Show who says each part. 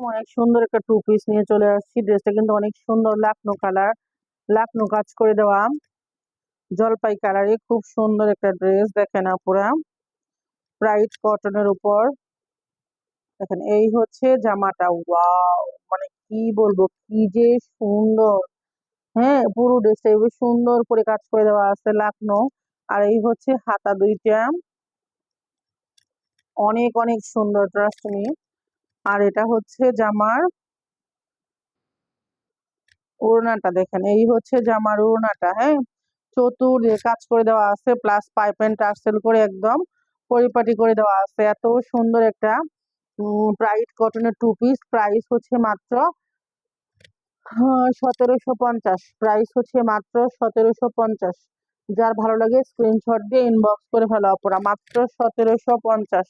Speaker 1: অনেক সুন্দর একটা টু পিস নিয়ে চলে আসছি। ড্রেসটা কিন্তু অনেক সুন্দর, লাকনো কালার, লাকনো কাজ করে দেওয়া, জলপাই কালারে খুব সুন্দর একটা ড্রেস। দেখেন আপুরা, ব্রাইট কটনের উপর। দেখেন এই হচ্ছে জামাটা, ওয়াও! মানে কি বলবো, কি যে সুন্দর। হ্যাঁ, পুরো ড্রেসটা এবার সুন্দর করে কাজ করে দেওয়া আছে, লাকনো। আর এই হচ্ছে হাতা দুইটা, অনেক অনেক সুন্দর, ট্রাস্ট মি। আর এটা হচ্ছে জামার ওড়নাটা, দেখেন এই হচ্ছে জামার ওড়নাটা। হ্যাঁ, চতুর্দিকে কাজ করে দেওয়া আছে, প্লাস পাইপ এন্ড টার্সেল করে একদম পরিপাটি করে দেওয়া আছে। এত সুন্দর একটা ব্রাইট কটনের টু পিস। প্রাইস হচ্ছে মাত্র 1750। প্রাইস হচ্ছে মাত্র 1750। যার ভালো লাগে স্ক্রিনশট দিয়ে ইনবক্স করে ফেলো অপরা, মাত্র 1750।